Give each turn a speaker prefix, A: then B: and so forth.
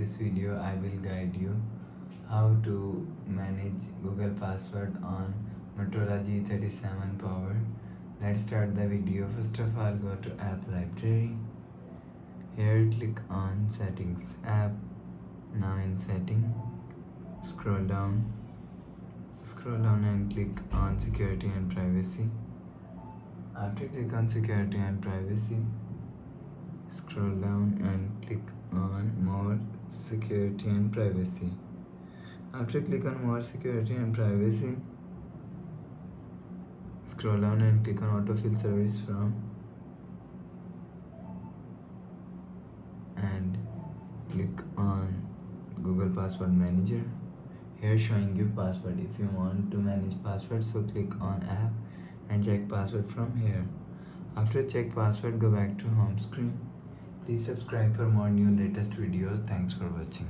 A: this video I will guide you how to manage Google password on Motorola G37 Power. Let's start the video. First of all, go to app library. Here click on settings app. Now in setting, scroll down and click on security and privacy. After click on security and privacy, scroll down and click on more security and privacy. After click on more security and privacy, scroll down and click on autofill service from and click on Google Password Manager. Here showing you password. If you want to manage password, so click on app and check password from here. After check password, go back to home screen. Please subscribe for more new latest videos. Thanks for watching.